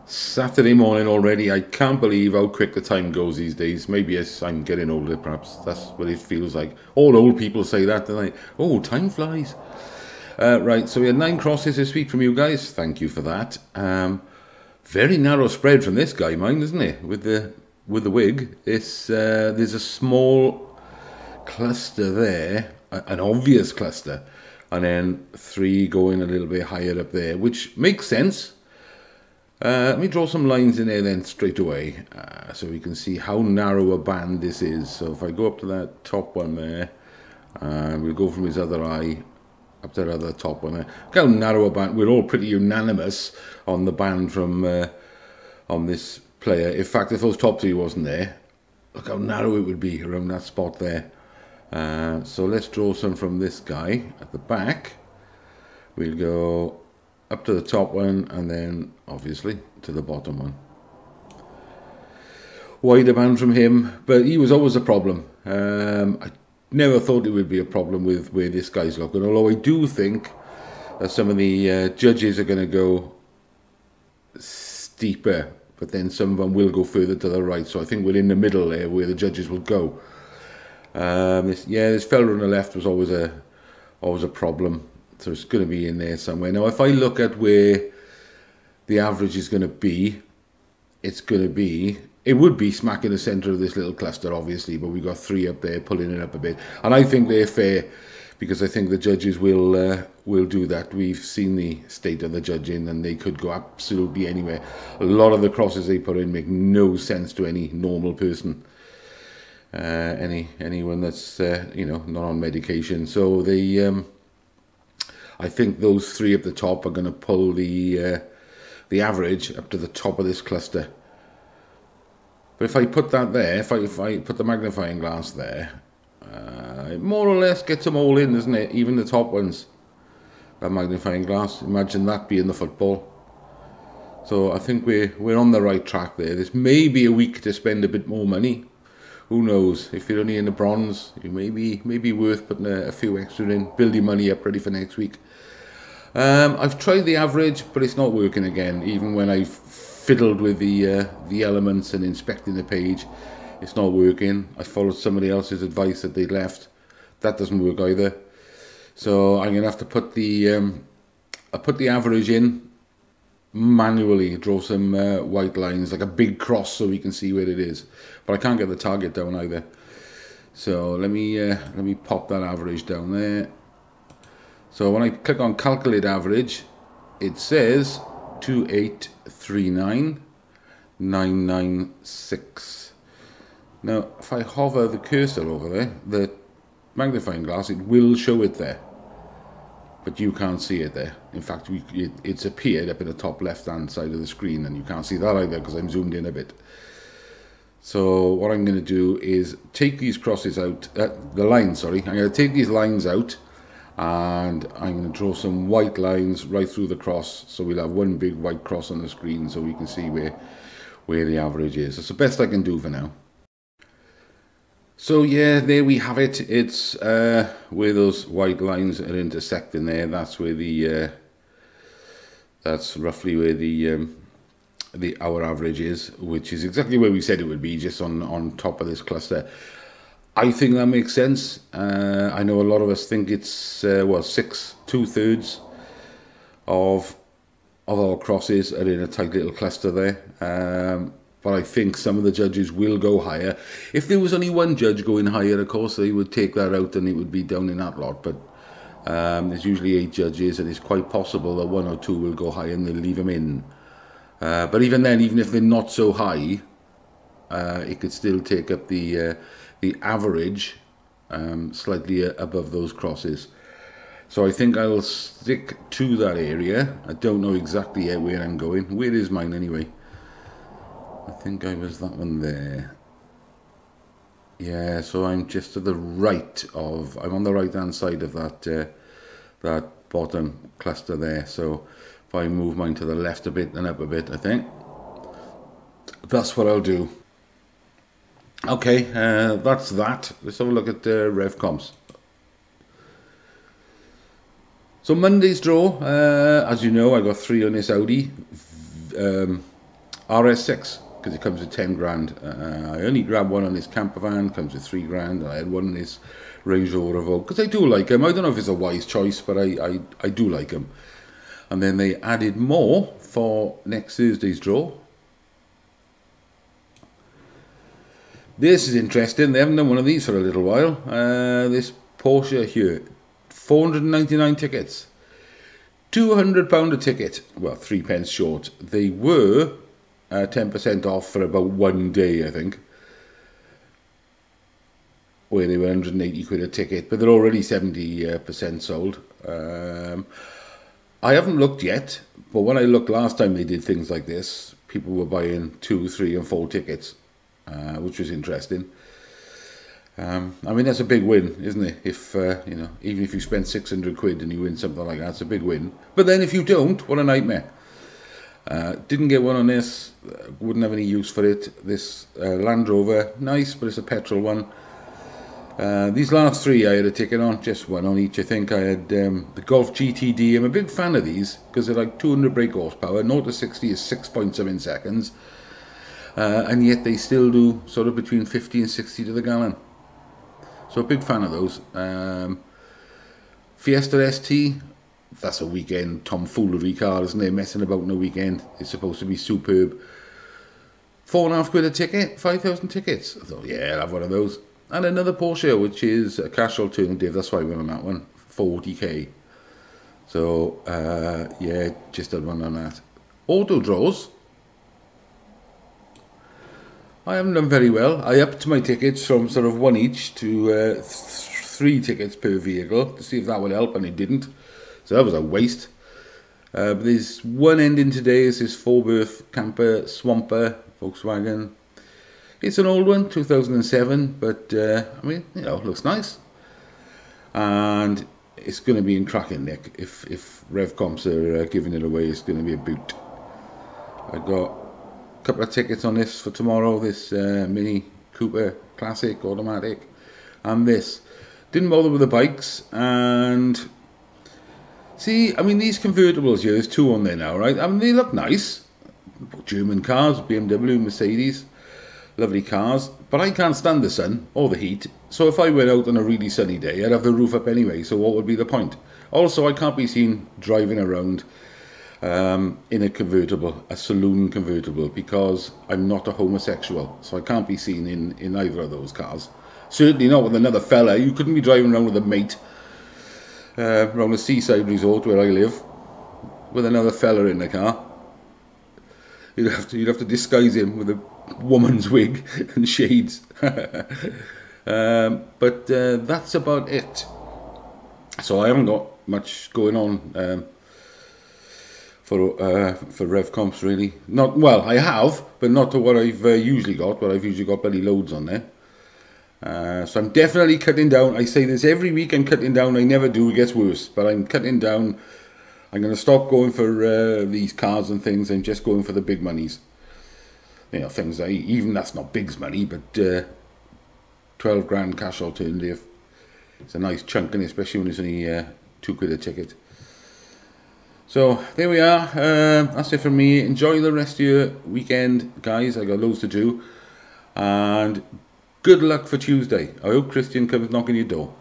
Saturday morning already. I can't believe how quick the time goes these days. Maybe as I'm getting older, perhaps that's what it feels like. All old people say that, don't they? Oh, time flies. Right, so we had 9 crosses this week from you guys. Thank you for that. Very narrow spread from this guy, mine, isn't it? With the wig, there's a small cluster there, an obvious cluster, and then 3 going a little bit higher up there, which makes sense. Let me draw some lines in there then straight away, so we can see how narrow a band this is. So if I go up to that top one there, we'll go from his other eye up to the other top one there. Look how narrow a band. We're all pretty unanimous on the band from on this player. In fact, if those top 3 wasn't there, look how narrow it would be around that spot there. So let's draw some from this guy at the back. We'll go up to the top one and then obviously to the bottom one. Wider band from him, but he was always a problem. I never thought it would be a problem with where this guy's looking, although I do think that some of the judges are going to go steeper, but then some of them will go further to the right, so I think we're in the middle there where the judges will go. This fella on the left was always a problem. So it's going to be in there somewhere. Now, if I look at where the average is going to be, it would be smack in the centre of this little cluster, obviously, but we've got 3 up there pulling it up a bit. And I think they're fair, because I think the judges will do that. We've seen the state of the judging, and they could go absolutely anywhere. A lot of the crosses they put in make no sense to any normal person. Anyone that's, not on medication. So they... I think those 3 up the top are going to pull the average up to the top of this cluster. But if I put that there, if I put the magnifying glass there, it more or less gets them all in, doesn't it? Even the top ones. That magnifying glass. Imagine that being the football. So I think we're on the right track there. This may be a week to spend a bit more money. Who knows? If you're only in the bronze, you may be worth putting a few extra in, build your money up ready for next week. I've tried the average, but it's not working again. Even when I've fiddled with the elements and inspecting the page, it's not working. I followed somebody else's advice that they'd left. That doesn't work either. So I'm gonna have to put the average in manually, draw some white lines, like a big cross, so we can see where it is. But I can't get the target down either. So let me pop that average down there. So when I click on calculate average, it says 2839,996. Now, if I hover the cursor over there, the magnifying glass, it will show it there. But you can't see it there. In fact, it's appeared up in the top left-hand side of the screen, and you can't see that either because I'm zoomed in a bit. So what I'm going to do is take these crosses out, the lines, sorry. I'm going to take these lines out, and I'm going to draw some white lines right through the cross, so we'll have one big white cross on the screen so we can see where the average is. That's the best I can do for now. So yeah, there we have it. It's where those white lines are intersecting there. That's where that's roughly where the hour average is, which is exactly where we said it would be, just on top of this cluster. I think that makes sense. I know a lot of us think it's 2/3 of our crosses are in a tight little cluster there. But I think some of the judges will go higher. If there was only one judge going higher, of course, they would take that out and it would be down in that lot. But there's usually 8 judges, and it's quite possible that 1 or 2 will go high and they'll leave them in. But even then, even if they're not so high, it could still take up the average slightly above those crosses. So I think I'll stick to that area. I don't know exactly yet where I'm going. Where is mine anyway? I think I was that one there. Yeah, so I'm just to the right of, I'm on the right hand side of that bottom cluster there. So if I move mine to the left a bit and up a bit, I think that's what I'll do. Okay, that's that. Let's have a look at Revcomps. So Monday's draw, as you know, I got 3 on this Audi. RS6, because it comes with 10 grand. I only grabbed one on this camper van, comes with 3 grand. I had one on this Range Rover Evoque, because I do like them. I don't know if it's a wise choice, but I do like them. And then they added more for next Thursday's draw. This is interesting. They haven't done one of these for a little while. This Porsche here, 499 tickets, £200 a ticket. Well, 3 pence short. They were 10% off for about 1 day, I think, where they were 180 quid a ticket, but they're already 70% sold. I haven't looked yet, but when I looked last time they did things like this, people were buying 2, 3 and 4 tickets, which was interesting. I mean, that's a big win, isn't it? If you know, even if you spend 600 quid and you win something like that, it's a big win. But then if you don't, what a nightmare. Didn't get one on this, wouldn't have any use for it. This Land Rover, nice, but it's a petrol one. These last 3 I had a ticket on, just one on each I think. I had the Golf GTD. I'm a big fan of these because they're like 200 brake horsepower, 0 to 60 is 6.7 seconds, and yet they still do sort of between 50 and 60 to the gallon. So a big fan of those. Fiesta ST, that's a weekend tomfoolery car, isn't it? Messing about in a weekend. It's supposed to be superb. 4.5 quid a ticket, 5,000 tickets. I thought, yeah, I'll have one of those. And another Porsche, which is a cash alternative. That's why I went on that one, 40k. So, yeah, just had one on that. Auto draws. I haven't done very well. I upped my tickets from sort of 1 each to 3 tickets per vehicle to see if that would help, and it didn't. So that was a waste. But there's one ending today. It's this 4-berth camper Swamper Volkswagen. It's an old one, 2007, but I mean, you know, looks nice. And it's going to be in cracking nick. If Revcomps are giving it away, it's going to be a boot. I got a couple of tickets on this for tomorrow. This Mini Cooper Classic Automatic, and this. Didn't bother with the bikes. And see, I mean, these convertibles here, there's 2 on there now, right? I mean, they look nice. German cars, BMW, Mercedes. Lovely cars, but I can't stand the sun or the heat, so if I went out on a really sunny day, I'd have the roof up anyway, so what would be the point? Also, I can't be seen driving around in a convertible, a saloon convertible, because I'm not a homosexual, so I can't be seen in either of those cars. Certainly not with another fella. You couldn't be driving around with a mate around a seaside resort where I live with another fella in the car. You'd have to disguise him with a woman's wig and shades. But that's about it. So I haven't got much going on for Revcomps really. Not well, I have, but not to what I've usually got. But I've usually got bloody loads on there. So I'm definitely cutting down. I say this every week. I'm cutting down. I never do. It gets worse. But I'm cutting down. I'm going to stop going for these cars and things. I'm just going for the big monies. You know, things like, even that's not big's money, but 12 grand cash alternative. It's a nice chunk, and especially when it's only 2 quid a ticket. So there we are. That's it from me. Enjoy the rest of your weekend, guys. I got loads to do, and good luck for Tuesday. I hope Christian comes knocking your door.